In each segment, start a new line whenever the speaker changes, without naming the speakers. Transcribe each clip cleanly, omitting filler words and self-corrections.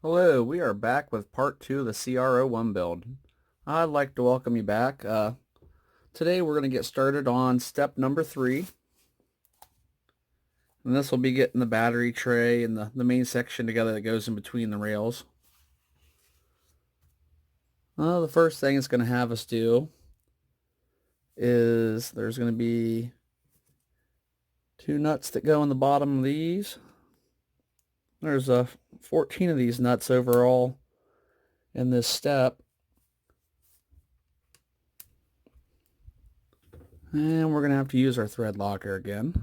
Hello, we are back with part 2 of the CR-01 build. I'd like to welcome you back. Today we're going to get started on step number 3. And this will be getting the battery tray and the main section together that goes in between the rails. The first thing it's going to have us do is there's going to be 2 nuts that go in the bottom of these. There's 14 of these nuts overall in this step. And we're going to have to use our thread locker again.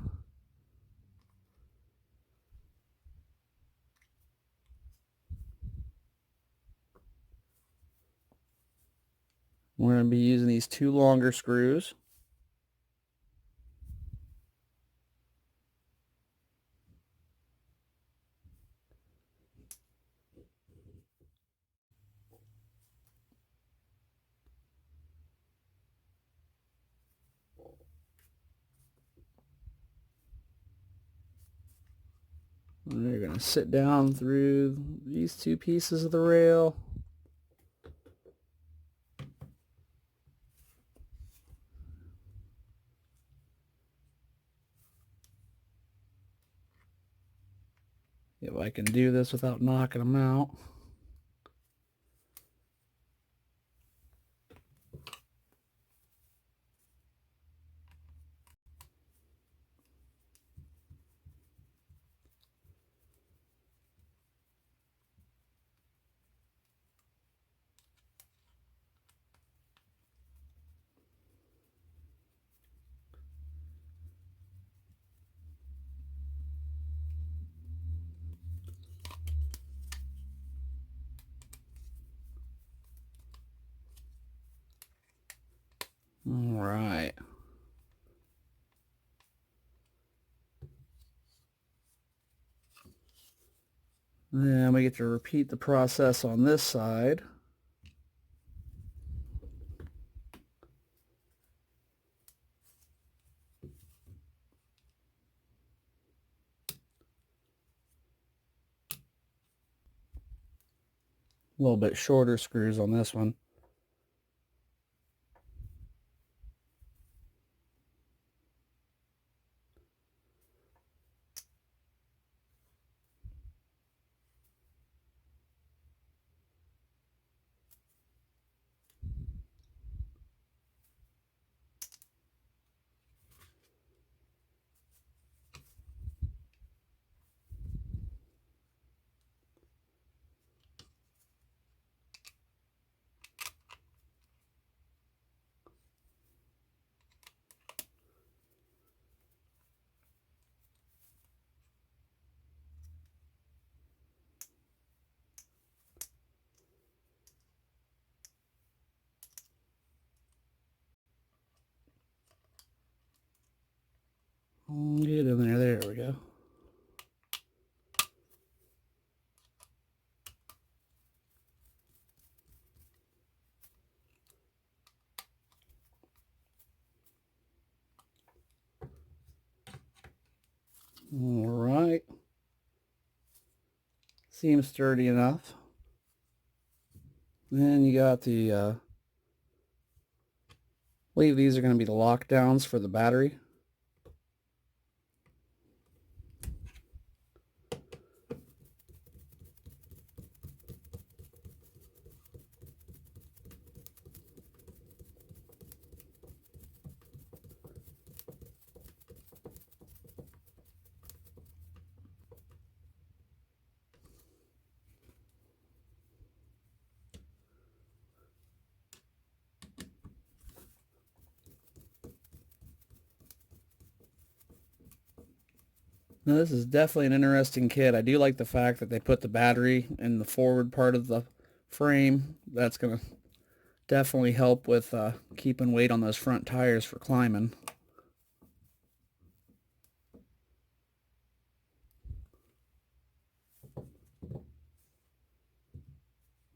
We're going to be using these 2 longer screws. They're going to sit down through these 2 pieces of the rail. If I can do this without knocking them out. All right. Then we get to repeat the process on this side. A little bit shorter screws on this one. Get in there. There we go. All right. Seems sturdy enough. Then you got the, I believe these are going to be the lockdowns for the battery. Now this is definitely an interesting kit. I do like the fact that they put the battery in the forward part of the frame. That's going to definitely help with keeping weight on those front tires for climbing.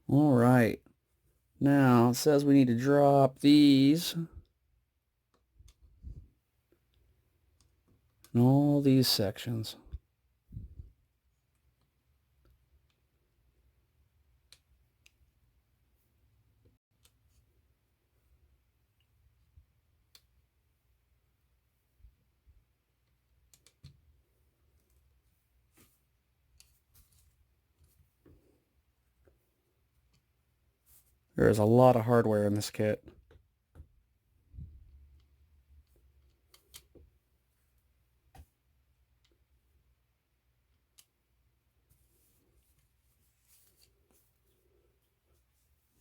All right. Now it says we need to drop these in all these sections. There is a lot of hardware in this kit.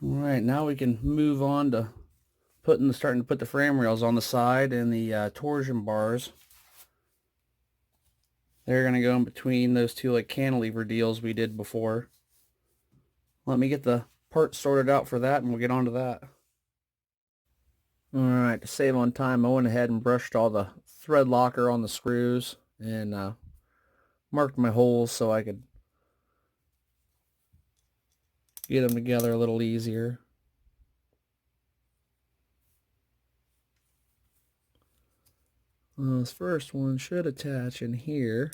Alright, now we can move on to starting to put the frame rails on the side and the torsion bars. They're going to go in between those two like cantilever deals we did before. Let me get the parts sorted out for that and we'll get on to that. Alright, to save on time, I went ahead and brushed all the thread locker on the screws and marked my holes so I could get them together a little easier. This first one should attach in here.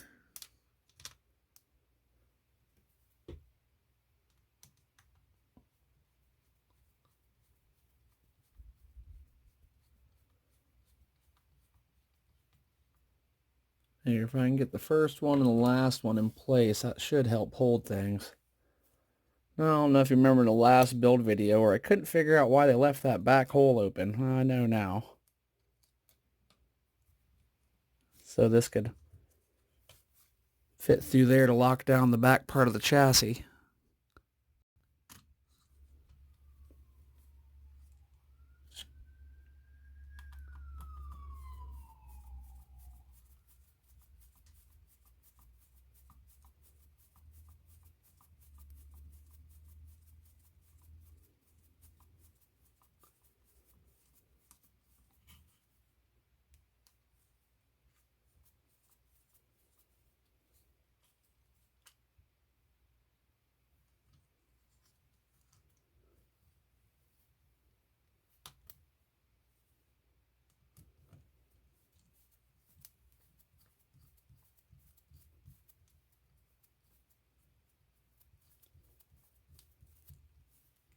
Here, if I can get the first one and the last one in place, that should help hold things. Now, I don't know if you remember the last build video where I couldn't figure out why they left that back hole open. I know now. So this could fit through there to lock down the back part of the chassis.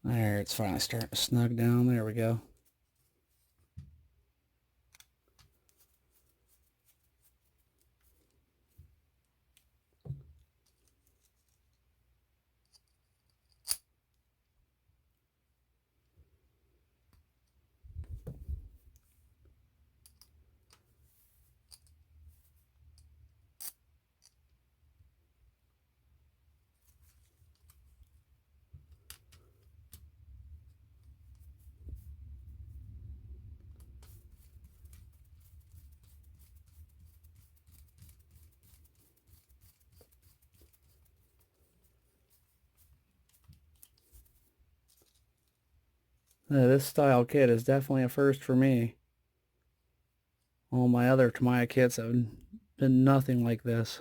There, it's finally starting to snug down. There we go. This style kit is definitely a first for me. All my other Tamiya kits have been nothing like this.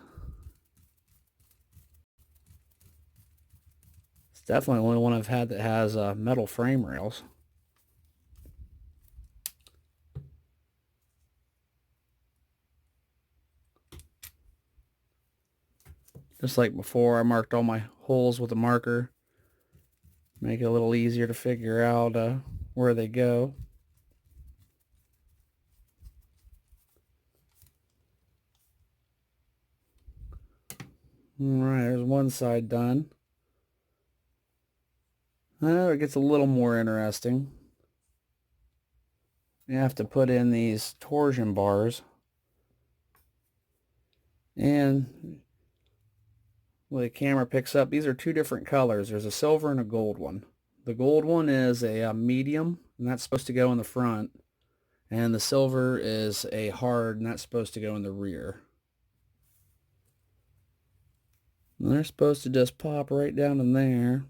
It's definitely the only one I've had that has metal frame rails. Just like before, I marked all my holes with a marker. Make it a little easier to figure out where they go. Alright, there's one side done. Now it gets a little more interesting. You have to put in these torsion bars. And well, the camera picks up, these are two different colors. There's a silver and a gold one. The gold one is a medium, and that's supposed to go in the front. And the silver is a hard, and that's supposed to go in the rear. And they're supposed to just pop right down in there.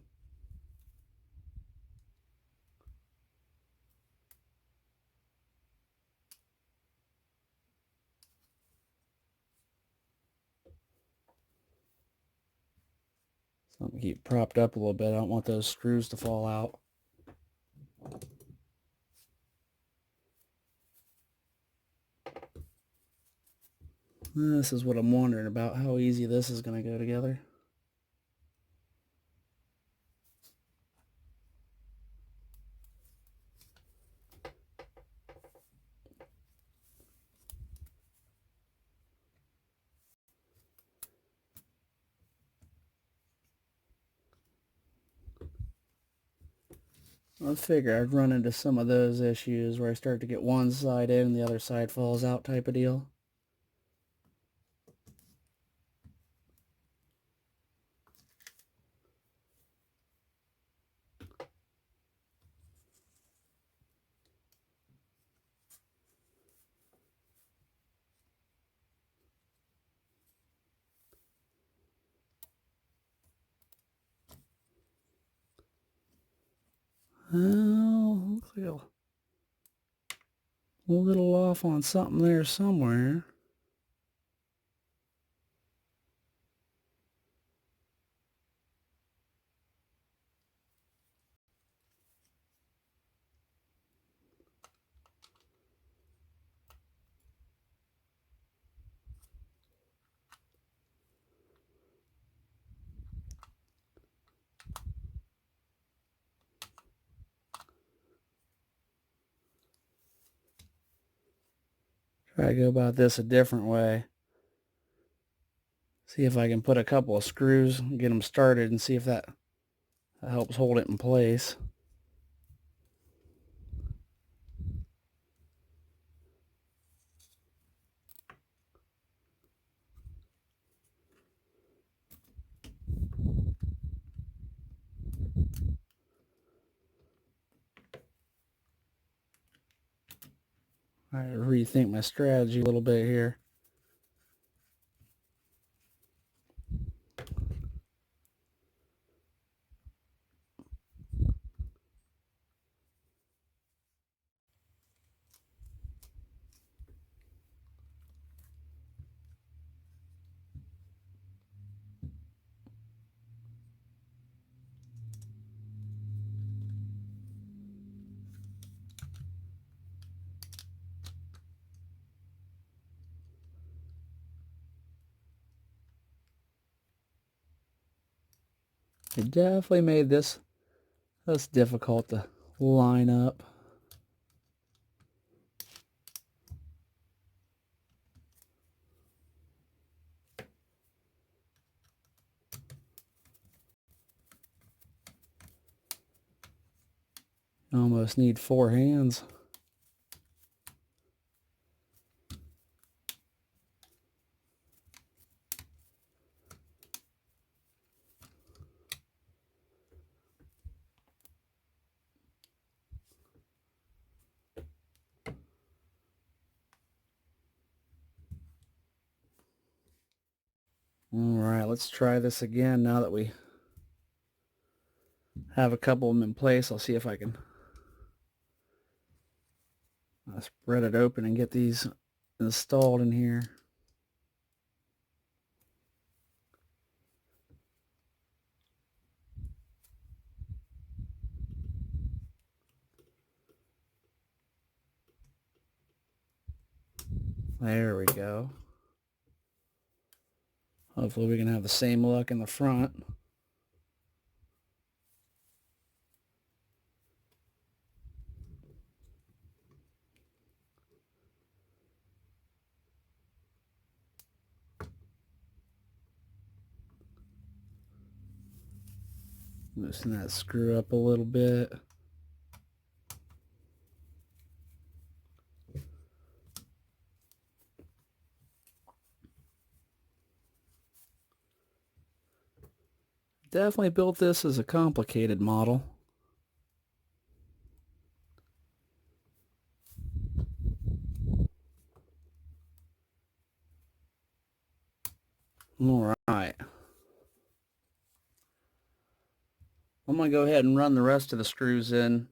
So I'm going to keep propped up a little bit. I don't want those screws to fall out. This is what I'm wondering about, how easy this is going to go together. I figure I'd run into some of those issues where I start to get one side in and the other side falls out type of deal. Oh, looks like a little off on something there somewhere. Try to go about this a different way. See if I can put a couple of screws, get them started, and see if that helps hold it in place. I rethink my strategy a little bit here. It definitely made this difficult to line up. Almost need 4 hands. All right, let's try this again now that we have a couple of them in place. I'll see if I can spread it open and get these installed in here. There we go. Hopefully we can have the same luck in the front. Loosen that screw up a little bit. Definitely built this as a complicated model. All right. I'm going to go ahead and run the rest of the screws in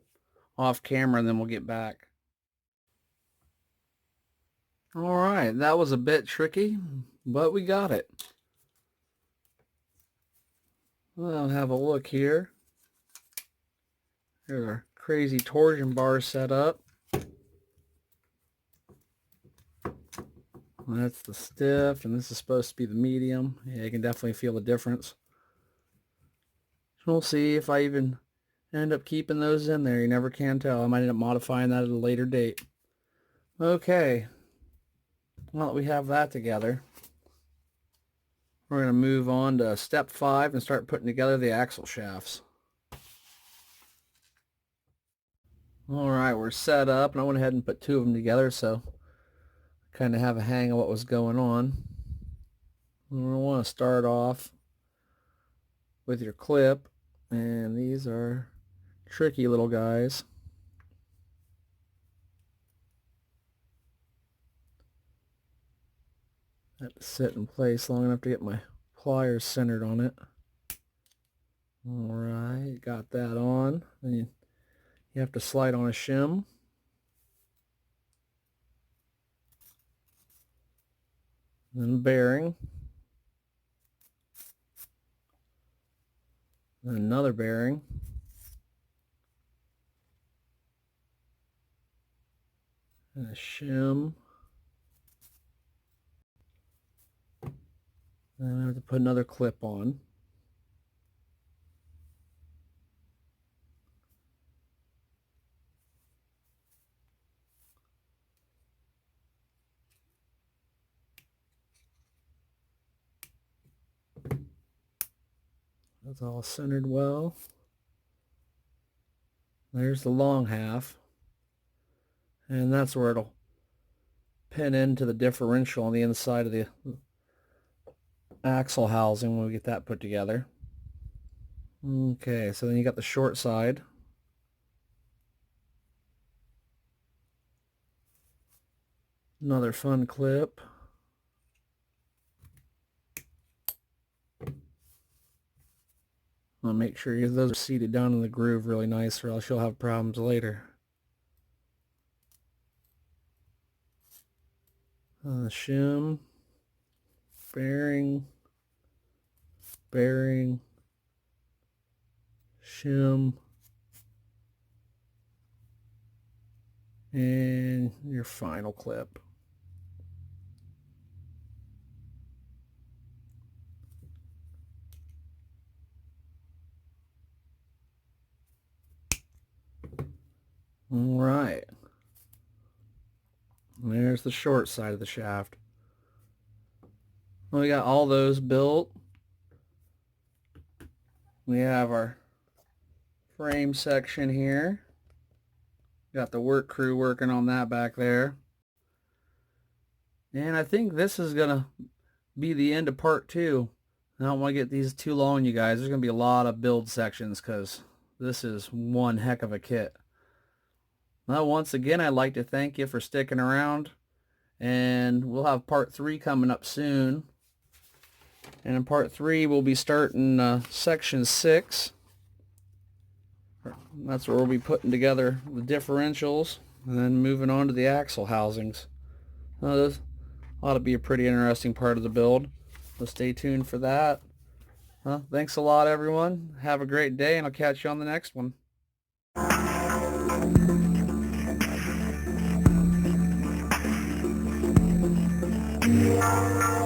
off camera and then we'll get back. All right, that was a bit tricky, but we got it. I'll have a look here. There's our crazy torsion bar set up. That's the stiff, and this is supposed to be the medium. Yeah, you can definitely feel the difference. We'll see if I even end up keeping those in there. You never can tell. I might end up modifying that at a later date. Okay. Well, we have that together. We're going to move on to step 5 and start putting together the axle shafts. All right, we're set up, and I went ahead and put two of them together so I kind of have a hang of what was going on. We want to start off with your clip, and these are tricky little guys. I have to sit in place long enough to get my pliers centered on it. All right, got that on. Then you have to slide on a shim. Then a bearing. Then another bearing. And a shim. Then I have to put another clip on. That's all centered well. There's the long half. And that's where it'll pin into the differential on the inside of the axle housing when we get that put together. Okay, so then you got the short side. Another fun clip. I'll make sure those are seated down in the groove really nice, or else you'll have problems later. Shim, bearing, bearing, shim, and your final clip. All right. And there's the short side of the shaft. Well, we got all those built. We have our frame section here. Got the work crew working on that back there. And I think this is going to be the end of part 2. I don't want to get these too long, you guys. There's going to be a lot of build sections because this is one heck of a kit. Well, once again, I'd like to thank you for sticking around. And we'll have part 3 coming up soon. And in part 3, we'll be starting section 6. That's where we'll be putting together the differentials and then moving on to the axle housings. This ought to be a pretty interesting part of the build. So stay tuned for that. Thanks a lot, everyone. Have a great day, and I'll catch you on the next one. Yeah.